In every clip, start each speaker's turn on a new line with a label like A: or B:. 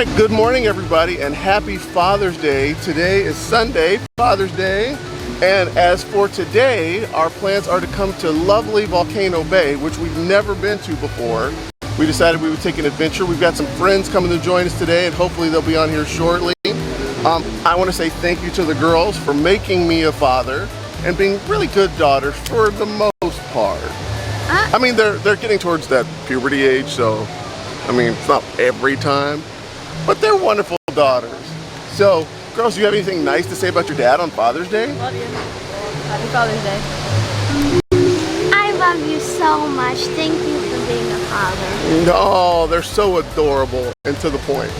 A: right, good morning everybody and happy Father's Day. Today is Sunday, Father's Day. And as for today, our plans are to come to lovely Volcano Bay, which we've never been to before. We decided we would take an adventure. We've got some friends coming to join us today and hopefully they'll be on here shortly. I want to say thank you to the girls for making me a father and being really good daughters for the most part. I mean, they're getting towards that puberty age, so I mean, it's not every time, but they're wonderful daughters. So, girls, do you have anything nice to say about your dad on Father's Day?
B: Love you. Happy Father's Day.
C: I love you so much. Thank you for being a father.
A: No, they're so adorable and to the point.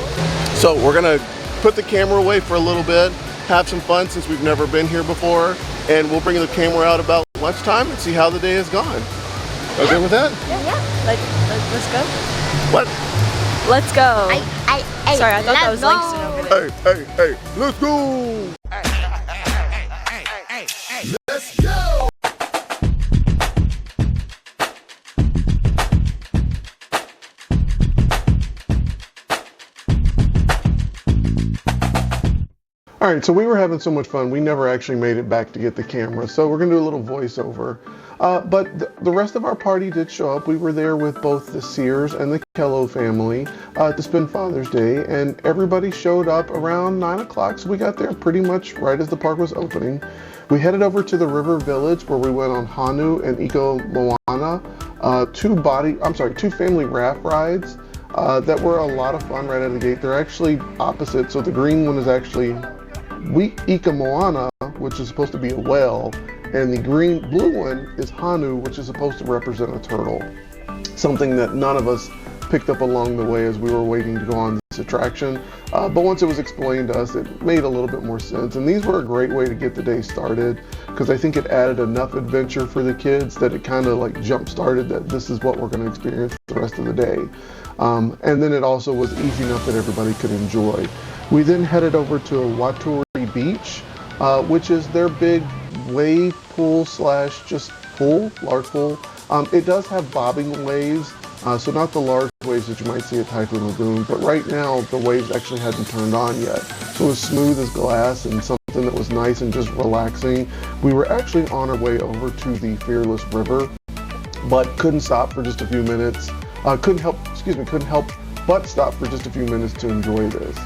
A: So we're gonna put the camera away for a little bit, have some fun since we've never been here before, and we'll bring the camera out about lunchtime and see how the day has gone. Okay with that?
B: Yeah. Let's go.
A: What?
B: Let's go. Sorry, I thought that was
C: go.
B: Langston over there.
A: Hey, let's go! Let's go! All right, so we were having so much fun, we never actually made it back to get the camera, so we're gonna do a little voiceover. But the rest of our party did show up. We were there with both the Sears and the Kellough family to spend Father's Day, and everybody showed up around 9 o'clock, so we got there pretty much right as the park was opening. We headed over to the River Village where we went on Hanu and Iko Moana, two family raft rides that were a lot of fun right out of the gate. They're actually opposite, so the green one is actually Ika Moana, which is supposed to be a whale, and the blue one is Hanu, which is supposed to represent a turtle. Something that none of us picked up along the way as we were waiting to go on this attraction. But once it was explained to us, it made a little bit more sense. And these were a great way to get the day started because I think it added enough adventure for the kids that it kind of like jump-started that this is what we're going to experience the rest of the day. And then it also was easy enough that everybody could enjoy. We then headed over to Waturi Beach, which is their big wave pool slash just pool, large pool. It does have bobbing waves, so not the large waves that you might see at Typhoon Lagoon, but right now the waves actually hadn't turned on yet. So it was smooth as glass and something that was nice and just relaxing. We were actually on our way over to the Fearless River, but couldn't stop for just a few minutes. Couldn't help but stop for just a few minutes to enjoy this.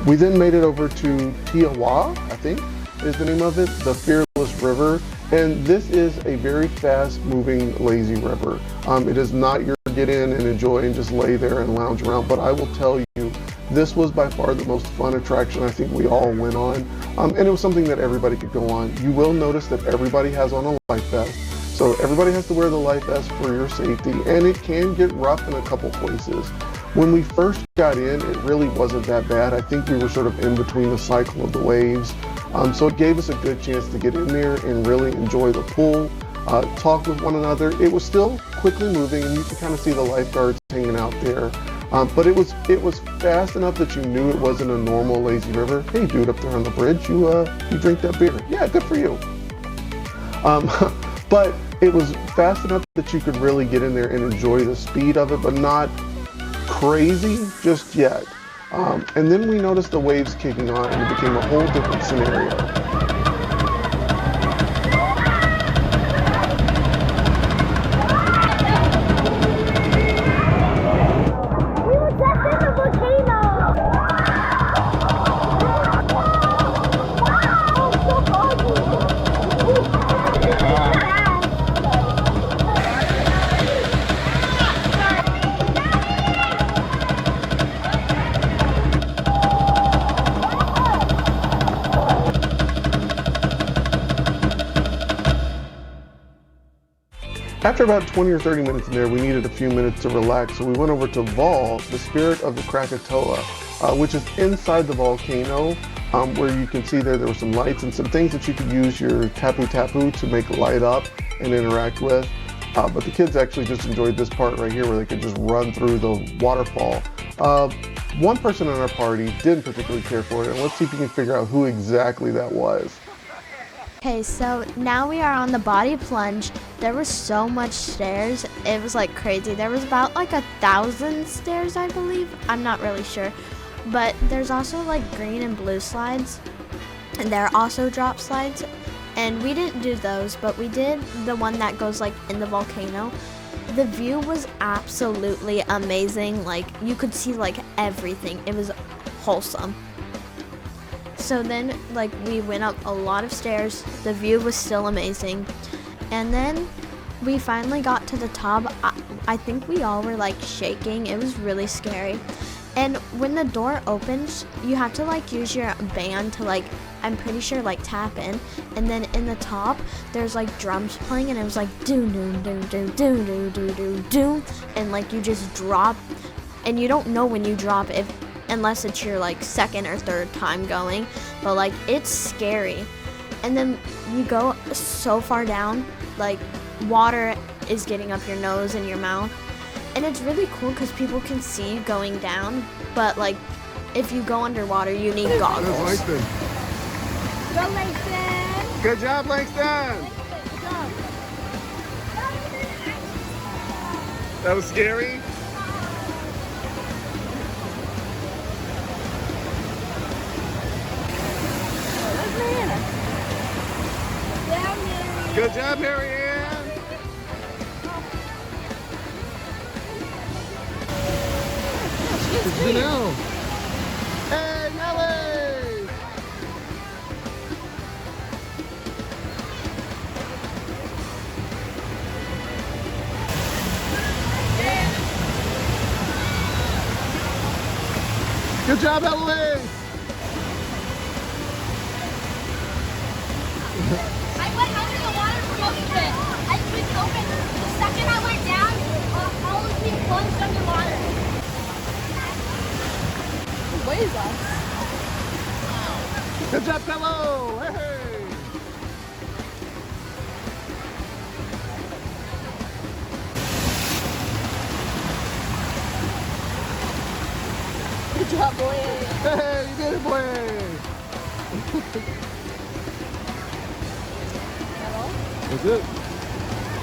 A: We then made it over to TeAwa, I think is the name of it, the Fearless River, and this is a very fast-moving, lazy river. It is not your get in and enjoy and just lay there and lounge around, but I will tell you, this was by far the most fun attraction I think we all went on, and it was something that everybody could go on. You will notice that everybody has on a life vest, so everybody has to wear the life vest for your safety, and it can get rough in a couple places. When we first got in, it really wasn't that bad. I think we were sort of in between the cycle of the waves. So it gave us a good chance to get in there and really enjoy the pool, talk with one another. It was still quickly moving and you could kind of see the lifeguards hanging out there. But it was fast enough that you knew it wasn't a normal lazy river. Hey dude up there on the bridge, you drink that beer. Yeah, good for you. But it was fast enough that you could really get in there and enjoy the speed of it, but not crazy just yet. And then we noticed the waves kicking on and it became a whole different scenario.
C: We were just in the volcano! Wow, so foggy!
A: After about 20 or 30 minutes in there, we needed a few minutes to relax, so we went over to Vol, the spirit of the Krakatoa, which is inside the volcano, where you can see there were some lights and some things that you could use your tapu-tapu to make light up and interact with. But the kids actually just enjoyed this part right here where they could just run through the waterfall. One person in our party didn't particularly care for it, and let's see if we can figure out who exactly that was.
C: Okay, so now we are on the body plunge. There was so much stairs. It was like crazy. There was about like 1,000 stairs, I believe. I'm not really sure. But there's also like green and blue slides, and there are also drop slides. And we didn't do those, but we did the one that goes like in the volcano. The view was absolutely amazing. Like you could see like everything. It was wholesome. So then like we went up a lot of stairs. The view was still amazing. And then we finally got to the top. I think we all were like shaking. It was really scary. And when the door opens, you have to like use your band to like, I'm pretty sure like tap in. And then in the top, there's like drums playing, and it was like doom doom doom doom doom doom doom doom doom. And like you just drop, and you don't know when you drop unless it's your like second or third time going. But like it's scary. And then you go so far down, like water is getting up your nose and your mouth. And it's really cool because people can see you going down, but like if you go underwater, you need goggles.
A: There's Langston.
B: Go, Langston.
A: Good job, Langston. That was scary. Good job, Marianne. It's Janelle. Hey, Nelly. Good job, Ellie.
D: I went under the water for most of it. I switched open. The second I went down, all of me plunged underwater.
B: What is that?
A: Good job, Kellough. Hey.
B: Good job, boy.
A: Hey, you did it, boy. That's it.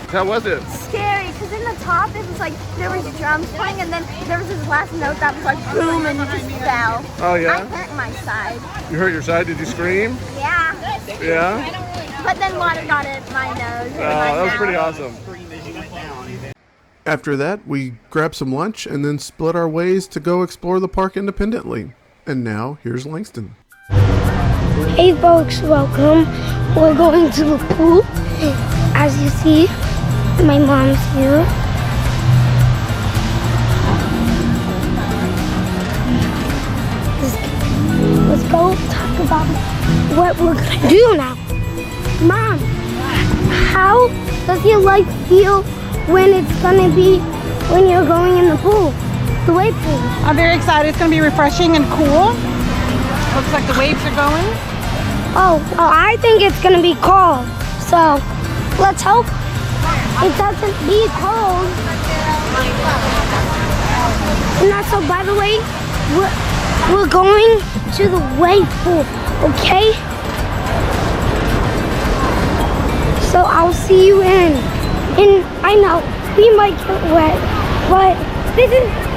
A: How was it?
C: Scary, because in the top it was like there was drums playing, and then there was this last note that was like boom, and you just fell.
A: Oh,
C: I
A: yeah?
C: hurt my side.
A: You hurt your side? Did you scream?
C: Yeah.
A: Yeah?
C: But then water got in my nose.
A: Oh, that was pretty awesome. After that, we grabbed some lunch and then split our ways to go explore the park independently. And now, here's Langston.
E: Hey folks, welcome. We're going to the pool. As you see, my mom's here. Let's go talk about what we're gonna do now. Mom, how does your life feel when it's gonna be, when you're going in the pool, the wave pool?
F: I'm very excited. It's going to be refreshing and cool. Looks like the waves are going.
E: Oh, well, I think it's gonna be cold. So let's hope it doesn't be cold. And also, by the way, we're going to the wave pool, okay? So I'll see you in. And I know we might get wet, but this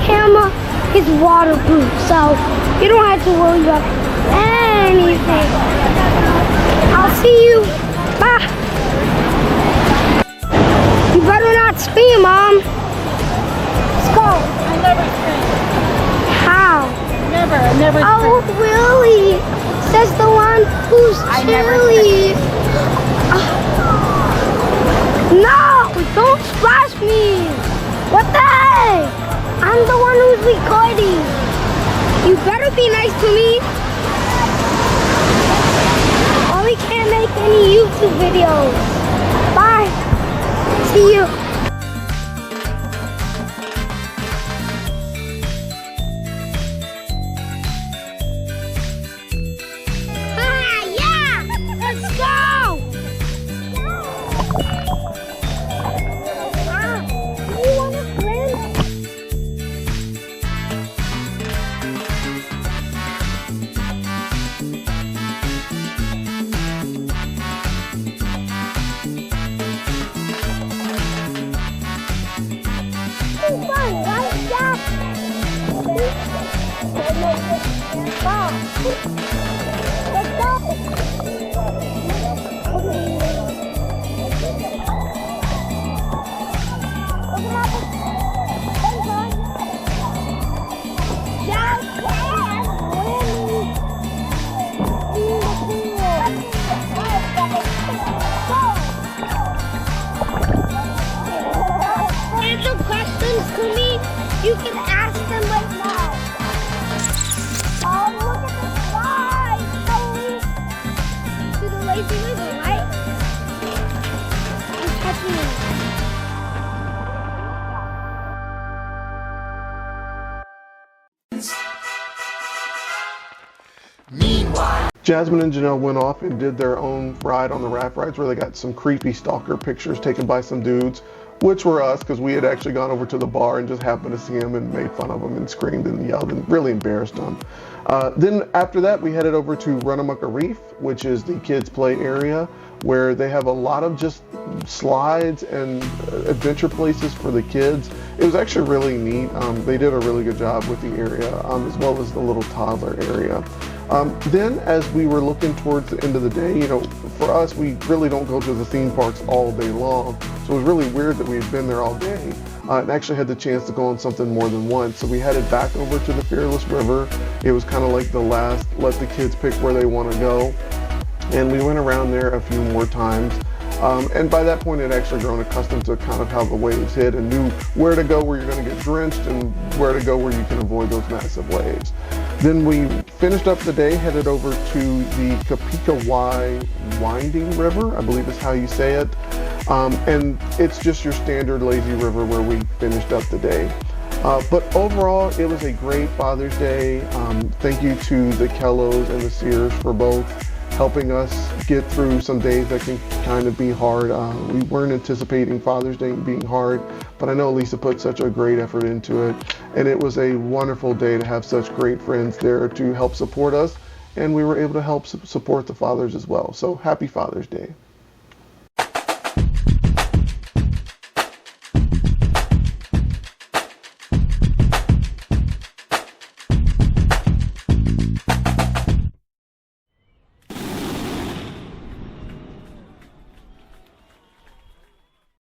E: camera is waterproof, so you don't have to worry about anything. I'll see you. Bye. You better not scream, Mom. Let's go.
F: I never scream.
E: How?
F: Never
E: Oh,
F: scream.
E: really? Says the one who's
F: I never
E: chilly. No, don't splash me. What the heck? I'm the one who's recording. You better be nice to me. Or we can't make any YouTube videos. Bye. See you. Ah, yeah! Let's go! Ah, do you want to swim? It's fun, right, Jack? Answer questions to me, you can ask them right now. Oh, look at the sky! To the lazy river, right? I'm catching it.
A: Jasmine and Janelle went off and did their own ride on the raft rides where they got some creepy stalker pictures taken by some dudes, which were us because we had actually gone over to the bar and just happened to see them and made fun of them and screamed and yelled and really embarrassed them. Then after that, we headed over to Runamukka Reef, which is the kids' play area where they have a lot of just slides and adventure places for the kids. It was actually really neat. They did a really good job with the area as well as the little toddler area. Then as we were looking towards the end of the day, you know, for us, we really don't go to the theme parks all day long. So it was really weird that we had been there all day and actually had the chance to go on something more than once. So we headed back over to the Fearless River. It was kind of like the last, let the kids pick where they want to go. And we went around there a few more times. And by that point, it had actually grown accustomed to kind of how the waves hit and knew where to go where you're going to get drenched and where to go where you can avoid those massive waves. Then we finished up the day, headed over to the Kapikawai Winding River, I believe is how you say it. And it's just your standard lazy river where we finished up the day. But overall, it was a great Father's Day. Thank you to the Kelloughs and the Sears for both helping us get through some days that can kind of be hard. We weren't anticipating Father's Day being hard, but I know Lisa put such a great effort into it. And it was a wonderful day to have such great friends there to help support us. And we were able to help support the fathers as well. So happy Father's Day.